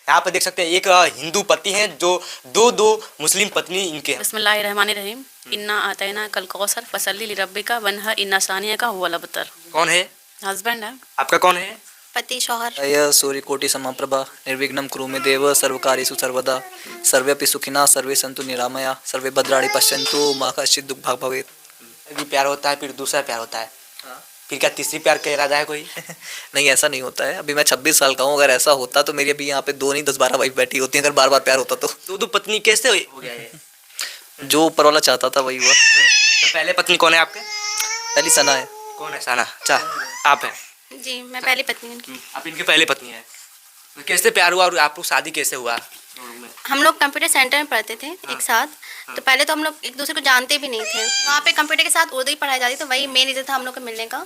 यहाँ पर देख सकते हैं एक हिंदू पति हैं जो दो दो मुस्लिम पत्नी इनके हैं। बिस्मिल्लाहिर्रहमानिर्रहीम। इन्ना आतैना कल कौसर फसल्ली लिरब्बिका वन्हा इन्ना सानिया का हुआ लबतर। कौन है हस्बैंड है। आपका? कौन है? पति शौहर। य सूर्यकोटि समप्रभा निर्विघ्नं कुरु मे देव सर्वकार्येषु सर्वदा सर्वेपि सुखिनः सर्वे सन्तु निरामया सर्वे भद्राणि पश्यन्तु मा कश्चित् दुःखभाग् भवेत्। भी प्यार होता है, फिर दूसरा प्यार होता है, फिर क्या तीसरी प्यार का इरादा है कोई? नहीं, ऐसा नहीं होता है। अभी मैं 26 साल का हूँ। अगर ऐसा होता तो मेरी अभी यहाँ पे 2 नहीं 10-12 वाइफ बैठी होती अगर बार बार प्यार होता तो। दो दो पत्नी कैसे हो गया ये? जो ऊपर वाला चाहता था वही हुआ। तो पहले पत्नी कौन है आपके? पहली सना है। कौन है? साना। अच्छा, आप हैं? जी, मैं पहली पत्नी हूँ उनकी। आप इनकी पहली पत्नी हैं। तो कैसे प्यार हुआ और आप लोग शादी कैसे हुआ? हम लोग कंप्यूटर सेंटर में पढ़ते थे एक साथ। तो पहले तो हम लोग एक दूसरे को जानते भी नहीं थे। वहाँ पे कंप्यूटर के साथ उर्दू ही पढ़ाई जाती, तो वही मेन रीज़न था हम लोग को मिलने का।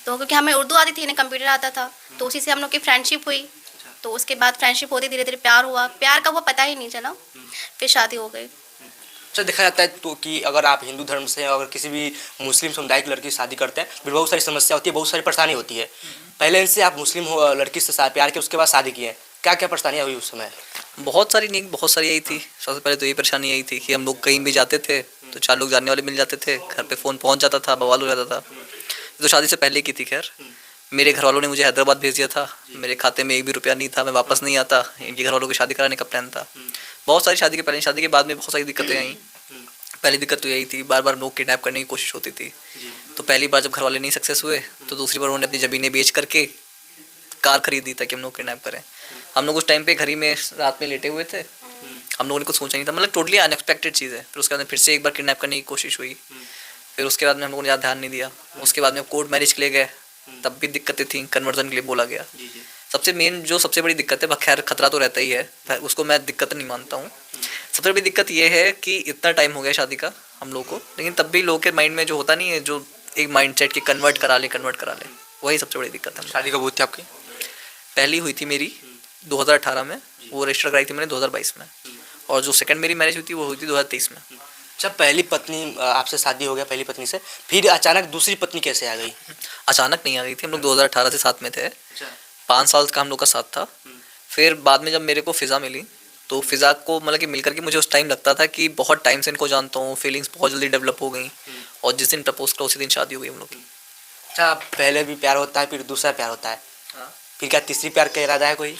तो क्योंकि हमें उर्दू आती थी, इन्हें कंप्यूटर आता था, तो उसी से हम लोग की फ्रेंडशिप हुई। तो उसके बाद फ्रेंडशिप होती धीरे धीरे प्यार हुआ। प्यार का वो पता ही नहीं चला, फिर शादी हो गई। अच्छा, देखा जाता है तो कि अगर आप हिंदू धर्म से अगर किसी भी मुस्लिम समुदाय की लड़की से शादी करते हैं फिर बहुत सारी समस्या होती है, बहुत सारी परेशानी होती है। पहले इनसे आप मुस्लिम लड़की से प्यार किया, उसके बाद शादी की है, क्या क्या परेशानियाँ हुई उस समय? बहुत सारी नहीं, बहुत सारी यही थी। सबसे पहले तो यही परेशानी यही थी कि हम लोग कहीं भी जाते थे तो 4 लोग जानने वाले मिल जाते थे, घर पे फ़ोन पहुंच जाता था, बवाल हो जाता था। तो शादी से पहले की थी। खैर मेरे घर वालों ने मुझे हैदराबाद भेज दिया था, मेरे खाते में 1 भी रुपया नहीं था, मैं वापस नहीं आता। इनके घर वालों की शादी कराने का प्लान था। बहुत सारी शादी के पहले, शादी के बाद में बहुत सारी दिक्कतें आई। पहली दिक्कत तो यही थी, बार बार लोग किडनैप करने की कोशिश होती थी। तो पहली बार जब घर वाले नहीं सक्सेस हुए तो दूसरी बार उन्होंने अपनी ज़मीनें बेच करके कार खरीदी ताकि हम लोग किडनैप करें। हम लोग उस टाइम पे घर ही में रात में लेटे हुए थे। हम लोगों ने कुछ सोचा नहीं था, मतलब टोटली अनएक्सपेक्टेड चीज़ है। फिर उसके बाद फिर से एक बार किडनैप करने की कोशिश हुई। फिर उसके बाद में हम लोगों ने ज़्यादा ध्यान नहीं दिया। उसके बाद में कोर्ट मैरिज के लिए गए, तब भी दिक्कतें थी, कन्वर्जन के लिए बोला गया। सबसे मेन जो सबसे बड़ी दिक्कत है, खैर खतरा तो रहता ही है, उसको मैं दिक्कत नहीं मानता हूँ। सबसे बड़ी दिक्कत ये है कि इतना टाइम हो गया शादी का हम लोग को, लेकिन तब भी लोगों के माइंड में जो होता नहीं है, जो एक माइंडसेट कि कन्वर्ट करा ले, वही सबसे बड़ी दिक्कत है। शादी कब हुई थी आपकी? पहली हुई थी मेरी 2018 में, वो रजिस्टर कराई थी मैंने 2022 में। और जो सेकंड मेरी मैरिज हुई थी वो हुई थी 2023 में। जब पहली पत्नी आपसे शादी हो गया पहली पत्नी से, फिर अचानक दूसरी पत्नी कैसे आ गई? अचानक नहीं आ गई थी, हम लोग 2018 से साथ में थे। 5 साल का हम लोग का साथ था। फिर बाद में जब मेरे को फ़िज़ा मिली तो फ़िज़ा को मतलब कि मिल करके मुझे उस टाइम लगता था कि बहुत टाइम से इनको जानता हूँ, फीलिंग्स बहुत जल्दी डेवलप हो गई। और जिस दिन प्रपोज करा उसी दिन शादी हो गई हम लोग की। अच्छा, पहले भी प्यार होता है, फिर दूसरा प्यार होता है, फिर क्या तीसरी प्यार का इरादा है कोई?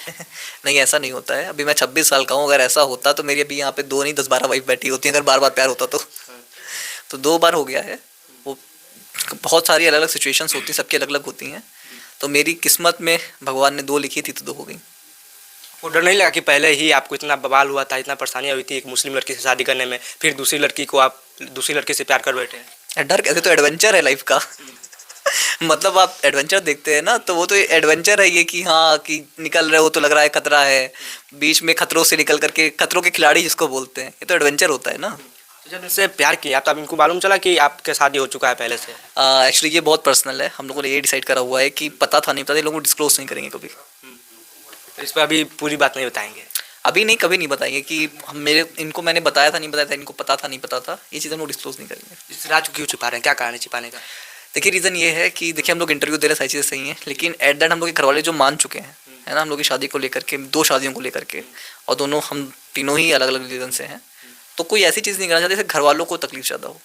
नहीं, ऐसा नहीं होता है। अभी मैं 26 साल का हूँ। अगर ऐसा होता तो मेरी अभी यहाँ पे 2 नहीं 10-12 वाइफ बैठी होती अगर बार बार प्यार होता तो 2 बार हो गया है। वो बहुत सारी अलग अलग सिचुएशंस होती हैं, सबकी अलग अलग होती हैं। तो मेरी किस्मत में भगवान ने 2 लिखी थी तो 2 हो गई। वो डर नहीं लगा कि पहले ही आपको इतना बवाल हुआ था, इतना परेशानियाँ हुई थी एक मुस्लिम लड़की से शादी करने में, फिर दूसरी लड़की को आप दूसरी लड़की से प्यार कर बैठे? डर कैसे, तो एडवेंचर है लाइफ का। मतलब आप एडवेंचर देखते हैं ना, तो वो तो एडवेंचर है ये कि हाँ कि निकल रहे हो तो लग रहा है खतरा है, बीच में खतरों से निकल करके, खतरों के खिलाड़ी जिसको बोलते हैं, ये तो एडवेंचर होता है ना। जब इनसे प्यार किया तो अब इनको मालूम चला कि आपके शादी हो चुका है पहले से? एक्चुअली ये बहुत पर्सनल है। हम लोगों ने ये डिसाइड करा हुआ है कि पता था नहीं पता, लोगों को डिस्क्लोज नहीं करेंगे कभी। तो इस पर अभी पूरी बात नहीं बताएंगे? अभी नहीं, कभी नहीं बताएंगे कि हम इनको मैंने बताया था नहीं बताया था, इनको पता था नहीं पता था, ये चीज़ हम लोग डिस्क्लोज नहीं करेंगे। इस राज को क्यों छिपा रहे हैं, क्या कारण है छिपाने का? देखिए रीज़न ये है कि देखिए हम लोग इंटरव्यू दे रहे, सारी चीज़ें सही हैं, लेकिन एट दैट हम लोग के घर वाले जो मान चुके हैं, है ना, हम लोग की शादी को लेकर के, 2 शादियों को लेकर के, और दोनों हम तीनों ही अलग अलग रीज़न से हैं। तो कोई ऐसी चीज़ नहीं करना चाहते जिससे घर वालों को तकलीफ ज़्यादा हो।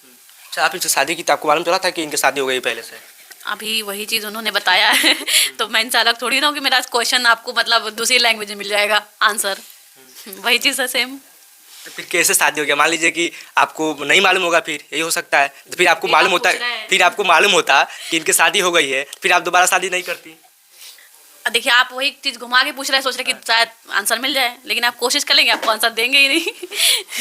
अच्छा, आप इनसे शादी की तो आपको मालूम चला था कि इनकी शादी हो गई पहले से? अभी वही चीज़ उन्होंने बताया है। तो मैं इनसे अलग थोड़ी ना हूँ कि मेरा क्वेश्चन आपको मतलब दूसरी लैंग्वेज में मिल जाएगा आंसर। वही चीज़ है सेम। तो फिर कैसे शादी हो गया? मान लीजिए कि आपको नहीं मालूम होगा, फिर यही हो सकता है। तो फिर आपको मालूम होता है, फिर आपको मालूम होता कि इनकी शादी हो गई है, फिर आप दोबारा शादी नहीं करती? देखिए आप वही चीज़ घुमा के पूछ रहे हैं, सोच रहे कि शायद आंसर मिल जाए, लेकिन आप कोशिश कर लेंगे, आपको आंसर देंगे ही नहीं।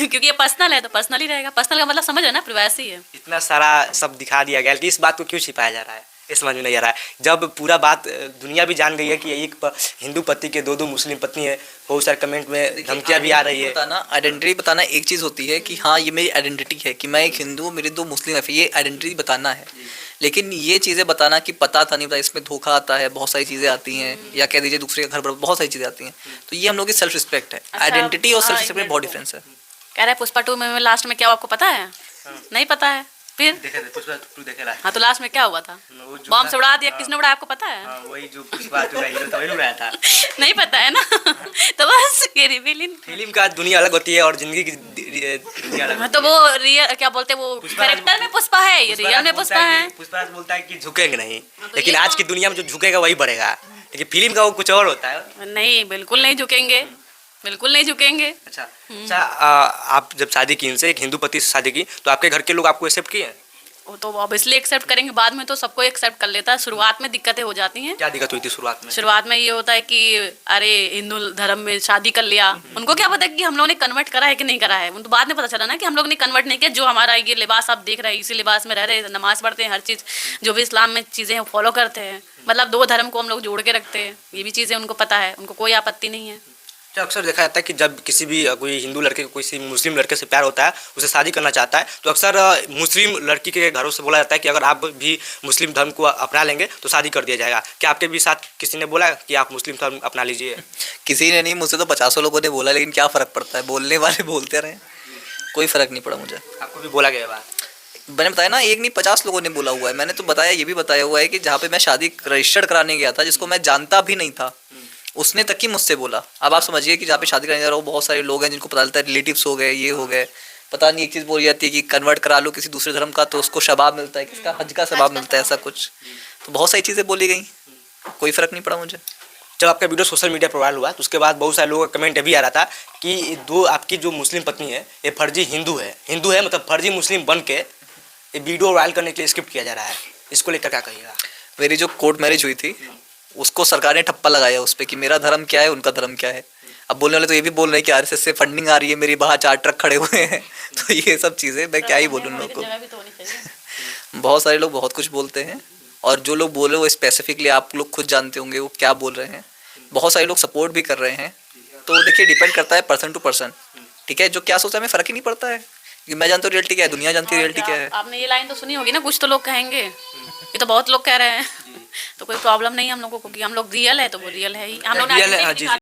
क्योंकि ये पर्सनल है तो पर्सनल ही रहेगा। पर्सनल का मतलब समझ है ना, प्राइवेसी है। इतना सारा सब दिखा दिया गया, लेकिन इस बात को क्यों छिपाया जा रहा है, ये समझ में नहीं आ रहा है। जब पूरा बात दुनिया भी जान गई है कि एक हिंदू पति के 2 मुस्लिम पत्नी है, बहुत सारे कमेंट में धमकियाँ भी आ रही है। बताना, आइडेंटिटी बताना एक चीज़ होती है कि हाँ ये मेरी आइडेंटिटी है कि मैं एक हिंदू हूँ, मेरी 2 मुस्लिम है, ये आइडेंटिटी बताना है। लेकिन ये चीज़ें बताना कि पता था नहीं पता, इसमें धोखा आता है, बहुत सारी चीज़ें आती हैं, या कह दीजिए दूसरे का घर पर बहुत सारी चीज़ें आती हैं। तो ये हम लोग की सेल्फ रिस्पेक्ट है। आइडेंटिटी और सेल्फ रिस्पेक्ट में बहुत डिफरेंस है। कह रहे हैं पुष्पा 2 में लास्ट में क्या हुआ, आपको पता है? नहीं पता है फिर देखे थे पुष्पा टू देखे ला। हाँ, तो लास्ट में क्या हुआ था? वो जो बॉम्ब था- से उड़ा दिया, किसने उड़ाया आपको पता है? हाँ, वही जो पुष्पा टू का हीरो था, वही उड़ाया था। नहीं पता है ना। तो बस ये रिवीलिंग। फिल्म का दुनिया अलग होती है और जिंदगी की दुनिया अलग हाँ, होती तो वो रियल क्या बोलते हैं, वो पुष्पा- कैरेक्टर में पुष्पा है, ये रियल में पुष्पा है। पुष्पराज बोलता है कि झुकेंगे नहीं, तो लेकिन ये आज तो- की दुनिया में जो झुकेगा वही बढ़ेगा, लेकिन फिल्म का वो कुछ और होता है। नहीं, बिल्कुल नहीं झुकेंगे, बिल्कुल नहीं झुकेंगे। अच्छा अच्छा, आप जब शादी की इनसे, एक हिंदू पति से शादी की, तो आपके घर के लोग आपको एक्सेप्ट किए? वो तो ऑब्वियसली एक्सेप्ट करेंगे, बाद में तो सबको एक्सेप्ट कर लेता है। शुरुआत में दिक्कतें हो जाती हैं। क्या दिक्कत हुई थी शुरुआत में? शुरुआत में ये होता है कि अरे हिंदू धर्म में शादी कर लिया, उनको क्या पता कि हम लोगों ने कन्वर्ट करा है कि नहीं करा है। उनको बाद में पता चला ना कि हम लोग ने कन्वर्ट नहीं किया। जो हमारा ये लिबास आप देख रहे हैं, इसी लिबास में रह रहे हैं, नमाज पढ़ते हैं, हर चीज़ जो भी इस्लाम में चीज़ें हैं फॉलो करते हैं। मतलब दो धर्म को हम लोग जोड़ के रखते हैं, ये भी चीज़ें उनको पता है, उनको कोई आपत्ति नहीं है। तो अक्सर देखा जाता है कि जब किसी भी कोई हिंदू लड़के को किसी मुस्लिम लड़के से प्यार होता है, उसे शादी करना चाहता है, तो अक्सर मुस्लिम लड़की के घरों से बोला जाता है कि अगर आप भी मुस्लिम धर्म को अपना लेंगे तो शादी कर दिया जाएगा। क्या आपके भी साथ किसी ने बोला कि आप मुस्लिम धर्म अपना लीजिए? किसी ने नहीं, मुझसे तो 50 लोगों ने बोला, लेकिन क्या फ़र्क पड़ता है, बोलने वाले बोलते रहे, कोई फ़र्क नहीं पड़ा मुझे। आपको भी बोला गया बात? मैंने बताया ना, एक नहीं 50 लोगों ने बोला हुआ है। मैंने तो बताया, ये भी बताया हुआ है कि जहाँ पे मैं शादी रजिस्टर्ड कराने गया था, जिसको मैं जानता भी नहीं था, उसने तक ही मुझसे बोला। अब आप समझिए कि जहाँ पे शादी कराने जा रहा हूँ, बहुत सारे लोग हैं जिनको पता चलता है, रिलेटिव्स हो गए, ये हो गए, पता नहीं एक चीज़ बोली जाती है कि कन्वर्ट करा लो किसी दूसरे धर्म का तो उसको शबाब मिलता है, किसका हज का शबाब मिलता है, ऐसा कुछ। तो बहुत सारी चीज़ें बोली गई, कोई फ़र्क नहीं पड़ा मुझे। जब आपका वीडियो सोशल मीडिया पर वायरल हुआ तो उसके बाद बहुत सारे लोगों का कमेंट ये भी आ रहा था कि दो आपकी जो मुस्लिम पत्नी है ये फर्जी हिंदू है मतलब फर्जी मुस्लिम बन के ये वीडियो वायरल करने के लिए स्क्रिप्ट किया जा रहा है। इसको लेकर क्या कहिएगा? मेरी जो कोर्ट मैरिज हुई थी, उसको सरकार ने ठप्पा लगाया उस पर कि मेरा धर्म क्या है, उनका धर्म क्या है। अब बोलने वाले तो ये भी बोल रहे हैं कि आरएसएस से फंडिंग आ रही है, मेरी बाहर 4 ट्रक खड़े हुए हैं। तो ये सब चीज़ें मैं क्या ही बोलूँ उन लोगों को। बहुत सारे लोग बहुत कुछ बोलते हैं, और जो लोग बोल रहे हैं वो स्पेसिफिकली आप लोग खुद जानते होंगे वो क्या बोल रहे हैं। बहुत सारे लोग सपोर्ट भी कर रहे हैं, तो देखिए डिपेंड करता है पर्सन टू पर्सन, ठीक है। जो क्या सोचता है हमें फ़र्क ही नहीं पड़ता है, क्योंकि मैं जानता हूँ रियलिटी क्या है, दुनिया जानती है रियलिटी क्या है। आपने ये लाइन तो सुनी होगी ना, कुछ तो लोग कहेंगे, ये तो बहुत लोग कह रहे हैं। तो कोई प्रॉब्लम नहीं है हम लोगों को, क्योंकि हम लोग रियल है तो वो रियल है ही। हम लोग रियल है, ने हाँ जी।